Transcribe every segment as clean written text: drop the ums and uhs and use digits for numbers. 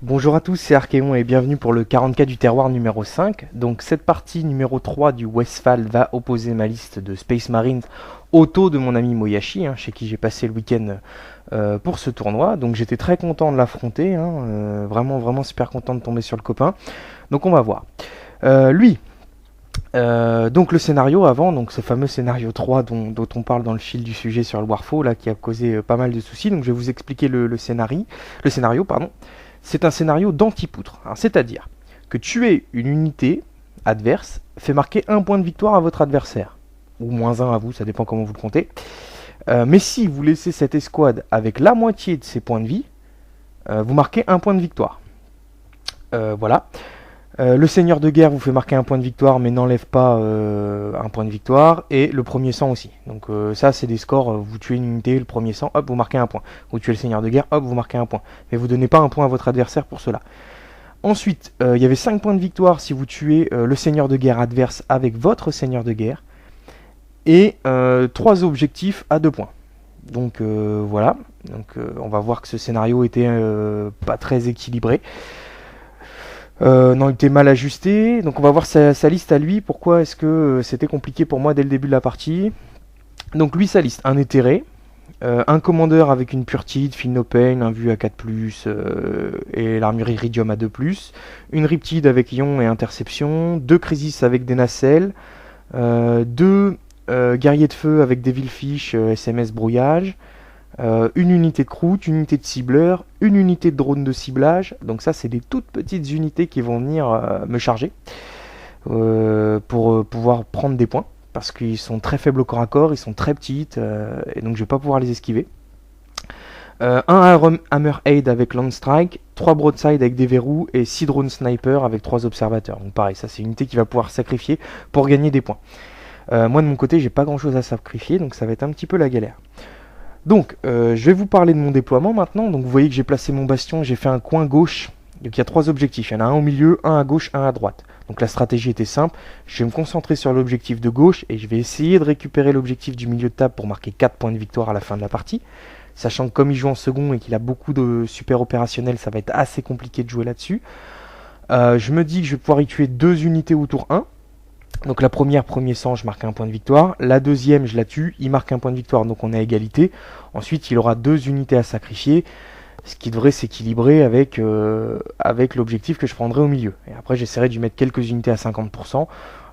Bonjour à tous, c'est Archéon et bienvenue pour le 40K du terroir numéro 5. Donc cette partie numéro 3 du Westphal va opposer ma liste de Space Marines au taux de mon ami Moyashi, chez qui j'ai passé le week-end pour ce tournoi. Donc j'étais très content de l'affronter, vraiment super content de tomber sur le copain. Donc on va voir. Lui, donc le scénario avant, donc ce fameux scénario 3 dont on parle dans le fil du sujet sur le Warfo, là, qui a causé pas mal de soucis. Donc je vais vous expliquer le scénario, pardon. C'est un scénario d'anti-poutre, c'est-à-dire que tuer une unité adverse fait marquer un point de victoire à votre adversaire, ou moins un à vous, ça dépend comment vous le comptez. Mais si vous laissez cette escouade avec la moitié de ses points de vie, vous marquez un point de victoire. Voilà. Le seigneur de guerre vous fait marquer un point de victoire mais n'enlève pas un point de victoire, et le premier sang aussi. Donc ça c'est des scores, vous tuez une unité, le premier sang, hop, vous marquez un point. Vous tuez le seigneur de guerre, hop, vous marquez un point. Mais vous donnez pas un point à votre adversaire pour cela. Ensuite, il y avait 5 points de victoire si vous tuez le seigneur de guerre adverse avec votre seigneur de guerre. Et 3 objectifs à 2 points. Donc voilà, on va voir que ce scénario était pas très équilibré. Non, il était mal ajusté. Donc on va voir sa liste à lui. Pourquoi est-ce que c'était compliqué pour moi dès le début de la partie. Donc lui, sa liste: un éthéré, un commandeur avec une purtide, fil no pain, un vu à 4+, et l'armure iridium à 2+, une riptide avec ion et interception, 2 crisis avec des nacelles, 2 guerriers de feu avec des Vilfish, SMS brouillage, une unité de croûte, une unité de cibleur, une unité de drone de ciblage. Donc ça c'est des toutes petites unités qui vont venir me charger pour pouvoir prendre des points, parce qu'ils sont très faibles au corps à corps, ils sont très petites, et donc je vais pas pouvoir les esquiver. Un Hammer Aid avec Land Strike, 3 Broadside avec des verrous, et 6 Drone Sniper avec 3 observateurs. Donc pareil, ça c'est une unité qui va pouvoir sacrifier pour gagner des points. Moi de mon côté j'ai pas grand chose à sacrifier, donc ça va être un petit peu la galère. Donc, je vais vous parler de mon déploiement maintenant. Donc, vous voyez que j'ai placé mon bastion, j'ai fait un coin gauche. Donc, il y a 3 objectifs. Il y en a un au milieu, un à gauche, un à droite. Donc, la stratégie était simple. Je vais me concentrer sur l'objectif de gauche et je vais essayer de récupérer l'objectif du milieu de table pour marquer 4 points de victoire à la fin de la partie. Sachant que comme il joue en second et qu'il a beaucoup de super opérationnels, ça va être assez compliqué de jouer là-dessus. Je me dis que je vais pouvoir y tuer 2 unités au tour 1. Donc la première, premier sang, je marque un point de victoire. La deuxième, je la tue, il marque un point de victoire, donc on est à égalité. Ensuite, il aura 2 unités à sacrifier, ce qui devrait s'équilibrer avec l'objectif que je prendrai au milieu. Et après, j'essaierai de lui mettre quelques unités à 50%.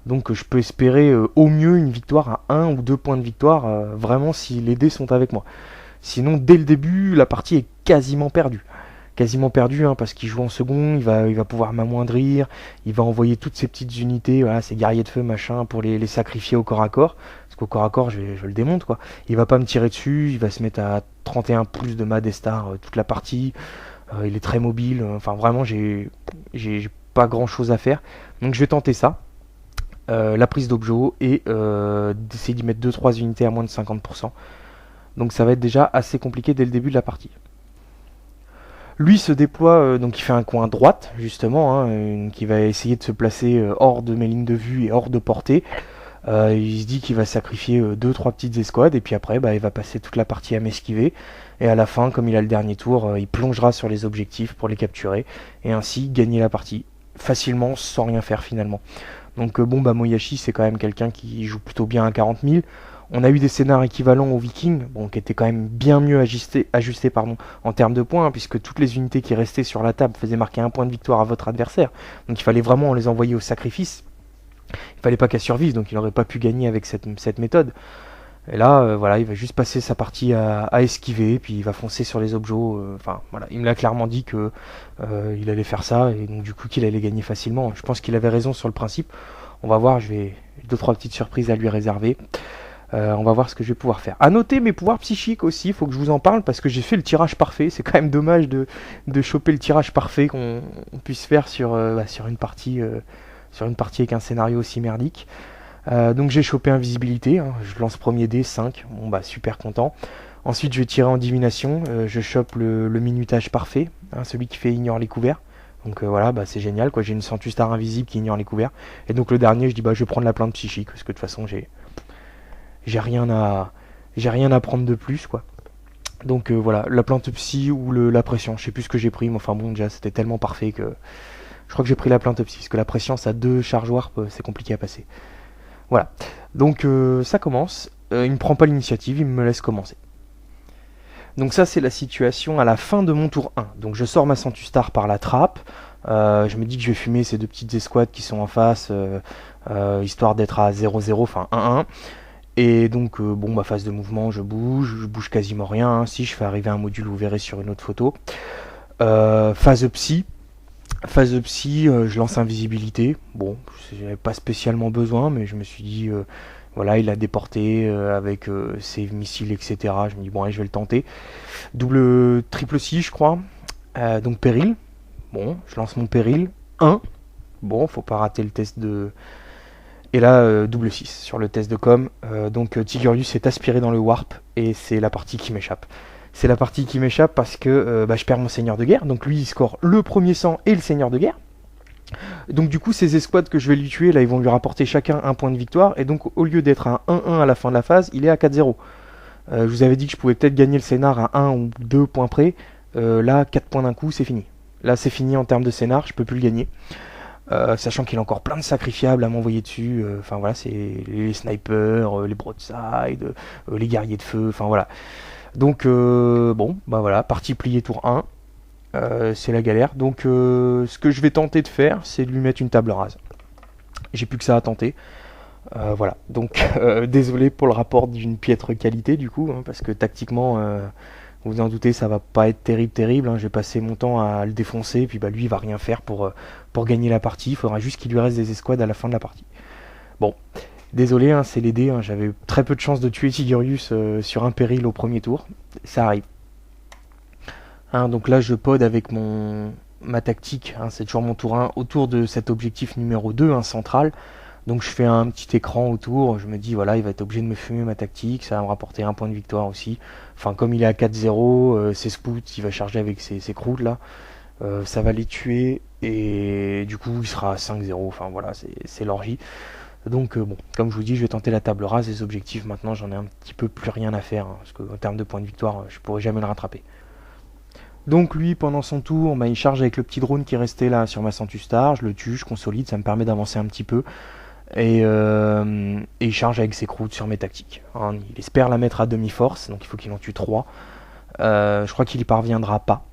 Donc je peux espérer au mieux une victoire à 1 ou 2 points de victoire, vraiment si les dés sont avec moi. Sinon, dès le début, la partie est quasiment perdue. Parce qu'il joue en second, il va pouvoir m'amoindrir, il va envoyer toutes ces petites unités, voilà, ces guerriers de feu machin, pour les sacrifier au corps à corps, parce qu'au corps à corps je le démonte quoi. Il va pas me tirer dessus, il va se mettre à 31+ de ma Destar toute la partie, il est très mobile, enfin vraiment j'ai pas grand chose à faire, donc je vais tenter ça, la prise d'objo, et d'essayer d'y mettre 2-3 unités à moins de 50%, donc ça va être déjà assez compliqué dès le début de la partie. Lui se déploie, donc il fait un coin droite, justement, qui va essayer de se placer hors de mes lignes de vue et hors de portée. Il se dit qu'il va sacrifier 2-3 petites escouades, et puis après il va passer toute la partie à m'esquiver. Et à la fin, comme il a le dernier tour, il plongera sur les objectifs pour les capturer, et ainsi gagner la partie facilement sans rien faire finalement. Donc Moyashi c'est quand même quelqu'un qui joue plutôt bien à 40 000. On a eu des scénars équivalents aux Vikings, qui étaient quand même bien mieux ajustés en termes de points, puisque toutes les unités qui restaient sur la table faisaient marquer un point de victoire à votre adversaire. Donc il fallait vraiment les envoyer au sacrifice. Il fallait pas qu'elles survivent, donc il n'aurait pas pu gagner avec cette méthode. Et là, il va juste passer sa partie à esquiver, puis il va foncer sur les objets. Il me l'a clairement dit que il allait faire ça, et donc du coup qu'il allait gagner facilement. Je pense qu'il avait raison sur le principe. On va voir, je vais 2-3 petites surprises à lui réserver. On va voir ce que je vais pouvoir faire. A noter mes pouvoirs psychiques aussi, il faut que je vous en parle, parce que j'ai fait le tirage parfait. C'est quand même dommage de choper le tirage parfait qu'on puisse faire sur une partie avec un scénario aussi merdique. Donc j'ai chopé invisibilité, je lance premier dé, 5, super content. Ensuite je vais tirer en divination, je chope le minutage parfait, celui qui fait ignore les couverts. Donc c'est génial, quoi. J'ai une Centustar invisible qui ignore les couverts. Et donc le dernier, je dis je vais prendre la plainte psychique, parce que de toute façon j'ai rien à prendre de plus, quoi. Donc voilà, la plante psy ou la pression, je sais plus ce que j'ai pris, mais enfin bon, déjà c'était tellement parfait que je crois que j'ai pris la plante psy, parce que la pression, ça a 2 charges warp, c'est compliqué à passer. Voilà, donc ça commence, il me prend pas l'initiative, il me laisse commencer. Donc ça c'est la situation à la fin de mon tour 1. Donc je sors ma Centustar par la trappe, je me dis que je vais fumer ces 2 petites escouades qui sont en face, histoire d'être à 0-0, enfin 1-1. Et donc bon, ma phase de mouvement, je bouge quasiment rien, hein. Si je fais arriver un module, vous verrez sur une autre photo. Phase psy, je lance invisibilité. Bon, j'avais pas spécialement besoin, mais je me suis dit, voilà, il a déporté avec ses missiles, etc. Je me dis, bon, allez, je vais le tenter. Triple psy, je crois. Donc péril. Bon, je lance mon péril. 1. Bon, faut pas rater le test de. Et là, double 6 sur le test de com. Donc Tigurius est aspiré dans le warp et c'est la partie qui m'échappe. C'est la partie qui m'échappe parce que je perds mon seigneur de guerre. Donc lui, il score le premier sang et le seigneur de guerre. Donc du coup, ces escouades que je vais lui tuer, là, ils vont lui rapporter chacun un point de victoire. Et donc, au lieu d'être à 1-1 à la fin de la phase, il est à 4-0. Je vous avais dit que je pouvais peut-être gagner le scénar à 1 ou 2 points près. Là, 4 points d'un coup, c'est fini. Là, c'est fini en termes de scénar, je peux plus le gagner. Sachant qu'il a encore plein de sacrifiables à m'envoyer dessus. Enfin voilà, c'est les snipers, les broadsides, les guerriers de feu, enfin voilà. Donc bon, bah voilà, partie pliée tour 1. C'est la galère. Donc ce que je vais tenter de faire, c'est de lui mettre une table rase. J'ai plus que ça à tenter. Voilà, donc désolé pour le rapport d'une piètre qualité du coup, hein, parce que tactiquement, vous en doutez, ça va pas être terrible, hein. J'ai passé mon temps à le défoncer, puis bah lui il va rien faire pour gagner la partie, il faudra juste qu'il lui reste des escouades à la fin de la partie. Bon, désolé, hein, c'est les dés, hein. J'avais très peu de chance de tuer Tigurius sur un péril au premier tour, ça arrive. Hein, donc là je pod avec ma tactique, hein, c'est toujours mon tour 1, autour de cet objectif numéro 2, hein, central. Donc je fais un petit écran autour, je me dis voilà, il va être obligé de me fumer ma tactique, ça va me rapporter un point de victoire aussi. Enfin comme il est à 4-0, ses scouts, il va charger avec ses croûtes là, ça va les tuer et du coup il sera à 5-0, enfin voilà, c'est l'orgie. Donc bon, comme je vous dis, je vais tenter la table rase, les objectifs maintenant j'en ai un petit peu plus rien à faire, hein, parce qu'en termes de points de victoire, je pourrais jamais le rattraper. Donc lui, pendant son tour, il charge avec le petit drone qui restait là sur ma Centustar, je le tue, je consolide, ça me permet d'avancer un petit peu. Et il charge avec ses croûtes sur mes tactiques. Hein, il espère la mettre à demi-force, donc il faut qu'il en tue 3. Je crois qu'il y parviendra pas.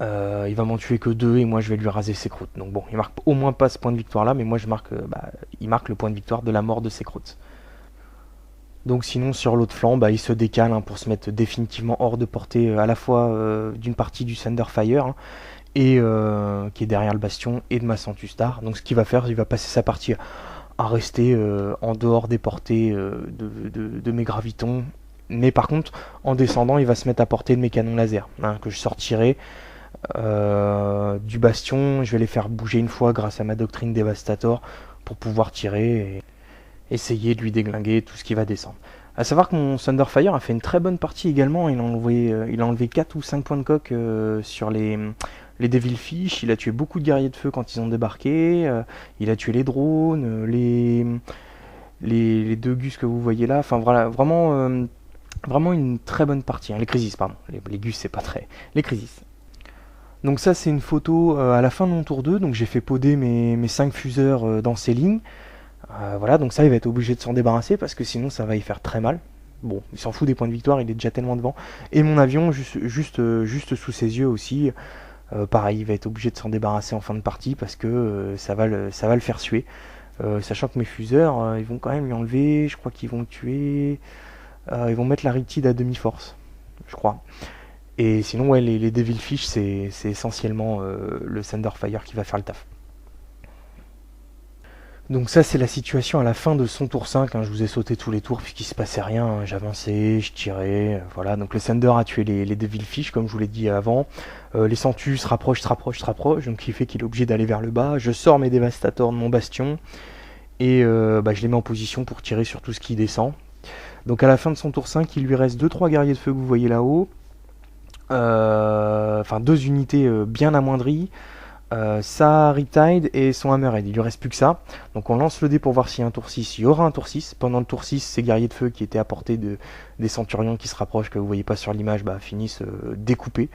Il va m'en tuer que 2 et moi je vais lui raser ses croûtes. Donc bon, il marque au moins pas ce point de victoire là, mais moi il marque le point de victoire de la mort de ses croûtes. Donc sinon sur l'autre flanc, il se décale, hein, pour se mettre définitivement hors de portée à la fois d'une partie du Thunderfire, hein, et qui est derrière le bastion, et de ma Centustar. Donc ce qu'il va faire, il va passer sa partie à rester en dehors des portées de mes gravitons. Mais par contre, en descendant, il va se mettre à portée de mes canons laser, hein, que je sortirai du bastion. Je vais les faire bouger une fois grâce à ma doctrine Devastator pour pouvoir tirer et essayer de lui déglinguer tout ce qui va descendre. A savoir que mon Thunderfire a fait une très bonne partie également. Il a enlevé 4 ou 5 points de coque sur les Devilfish. Il a tué beaucoup de guerriers de feu quand ils ont débarqué. Il a tué les drones, les 2 gus que vous voyez là. Enfin voilà, vraiment une très bonne partie. Hein. Les Crisis, pardon. Les gus, c'est pas très. Les Crisis. Donc ça, c'est une photo à la fin de mon tour 2. Donc j'ai fait poder mes 5 fuseurs dans ces lignes. Voilà, donc ça, il va être obligé de s'en débarrasser parce que sinon, ça va y faire très mal. Bon, il s'en fout des points de victoire, il est déjà tellement devant. Et mon avion, juste sous ses yeux aussi. Pareil, il va être obligé de s'en débarrasser en fin de partie parce que ça va le faire suer. Sachant que mes fuseurs, ils vont quand même lui enlever. Je crois qu'ils vont le tuer. Ils vont mettre la Riptide à demi-force, je crois. Et sinon, ouais, les Devilfish, c'est essentiellement le Thunderfire qui va faire le taf. Donc ça, c'est la situation à la fin de son tour 5, hein. Je vous ai sauté tous les tours puisqu'il se passait rien, hein. J'avançais, je tirais, voilà. Donc le Thunder a tué les Devilfish, comme je vous l'ai dit avant. Les Centus se rapprochent, donc ce qui fait qu'il est obligé d'aller vers le bas. Je sors mes Dévastators de mon bastion et je les mets en position pour tirer sur tout ce qui descend. Donc à la fin de son tour 5, il lui reste 2-3 guerriers de feu que vous voyez là-haut. Enfin 2 unités bien amoindries. sa Riptide et son Hammerhead. Il lui reste plus que ça. Donc on lance le dé pour voir s'il y a un tour 6. Il y aura un tour 6. Pendant le tour 6, ces guerriers de feu qui étaient à portée des centurions qui se rapprochent, que vous voyez pas sur l'image, finissent découpés.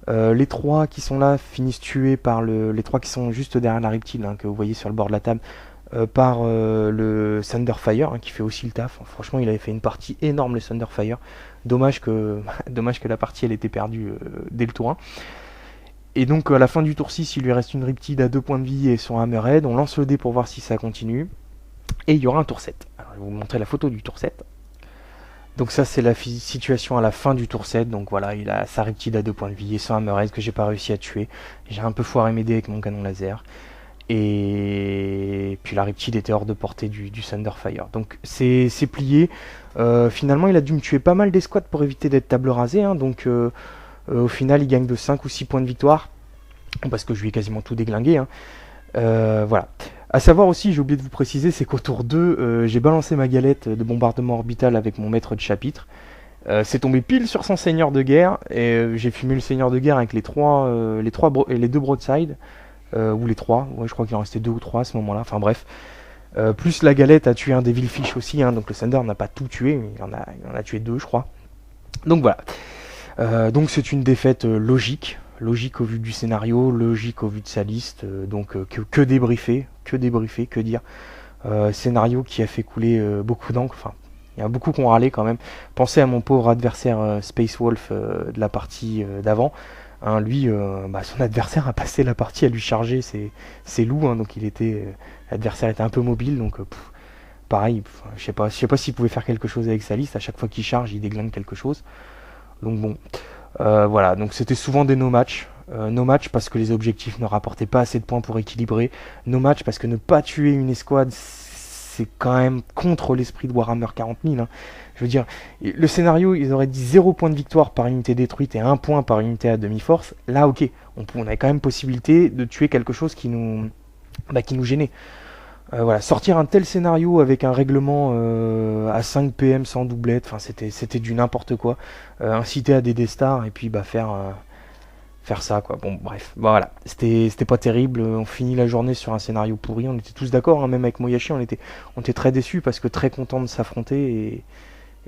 Les 3 qui sont là finissent tués par les 3 qui sont juste derrière la Riptide, que vous voyez sur le bord de la table, par le Thunderfire, qui fait aussi le taf. Franchement, il avait fait une partie énorme, le Thunderfire. Dommage que la partie elle était perdue dès le tour 1. Et donc à la fin du tour 6, il lui reste une Riptide à 2 points de vie et son Hammerhead. On lance le dé pour voir si ça continue. Et il y aura un tour 7. Alors, je vais vous montrer la photo du tour 7. Donc ça c'est la situation à la fin du tour 7. Donc voilà, il a sa Riptide à 2 points de vie et son Hammerhead que j'ai pas réussi à tuer. J'ai un peu foiré mes dés avec mon canon laser. Et puis la Riptide était hors de portée du Thunderfire. Donc c'est plié. Finalement il a dû me tuer pas mal d'escouades pour éviter d'être table rasée. Donc au final il gagne de 5 ou 6 points de victoire. Parce que je lui ai quasiment tout déglingué. Voilà. A savoir aussi, j'ai oublié de vous préciser, c'est qu'au tour 2, j'ai balancé ma galette de bombardement orbital avec mon maître de chapitre. C'est tombé pile sur son seigneur de guerre. Et j'ai fumé le seigneur de guerre avec les deux broadsides. Ou les 3, ouais, je crois qu'il en restait 2 ou 3 à ce moment-là, enfin bref. Plus la galette a tué un Devilfish aussi, donc le Thunder n'a pas tout tué, mais il en a tué 2 je crois. Donc voilà. Donc c'est une défaite logique au vu du scénario, logique au vu de sa liste, donc que débriefer, que dire. Scénario qui a fait couler beaucoup d'encre, enfin il y a beaucoup qui ont râlé quand même. Pensez à mon pauvre adversaire Space Wolf de la partie d'avant. Lui, son adversaire a passé la partie à lui charger ses loups, donc l'adversaire était un peu mobile, donc pareil, je sais pas s'il pouvait faire quelque chose avec sa liste. À chaque fois qu'il charge, il déglingue quelque chose. Donc bon, voilà, donc c'était souvent des no-match. No-match parce que les objectifs ne rapportaient pas assez de points pour équilibrer. No-match parce que ne pas tuer une escouade, c'est quand même contre l'esprit de Warhammer 40 000. Je veux dire, le scénario, ils auraient dit 0 point de victoire par unité détruite et 1 point par unité à demi-force. Là, ok, on avait quand même possibilité de tuer quelque chose qui nous gênait. Voilà, sortir un tel scénario avec un règlement à 5 PM sans doublette, c'était du n'importe quoi. Inciter à des D-stars et puis faire ça, quoi. Bon, bref, voilà, c'était pas terrible. On finit la journée sur un scénario pourri. On était tous d'accord, même avec Moyashi, on était très déçus parce que très content de s'affronter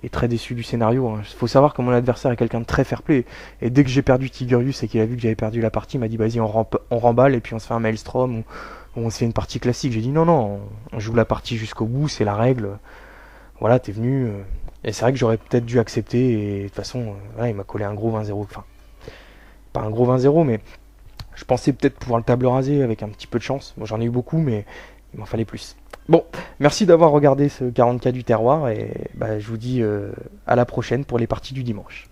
et très déçu du scénario. Faut savoir que mon adversaire est quelqu'un de très fair-play. Et dès que j'ai perdu Tigurius et qu'il a vu que j'avais perdu la partie, il m'a dit vas-y, on remballe et puis on se fait un Maelstrom ou on se fait une partie classique. J'ai dit non, on joue la partie jusqu'au bout, c'est la règle. Voilà, t'es venu. Et c'est vrai que j'aurais peut-être dû accepter. Et de toute façon, il m'a collé un gros 20-0. Enfin, pas un gros 20-0, mais je pensais peut-être pouvoir le table raser avec un petit peu de chance. Bon, j'en ai eu beaucoup, mais il m'en fallait plus. Bon, merci d'avoir regardé ce 40K du terroir et je vous dis à la prochaine pour les parties du dimanche.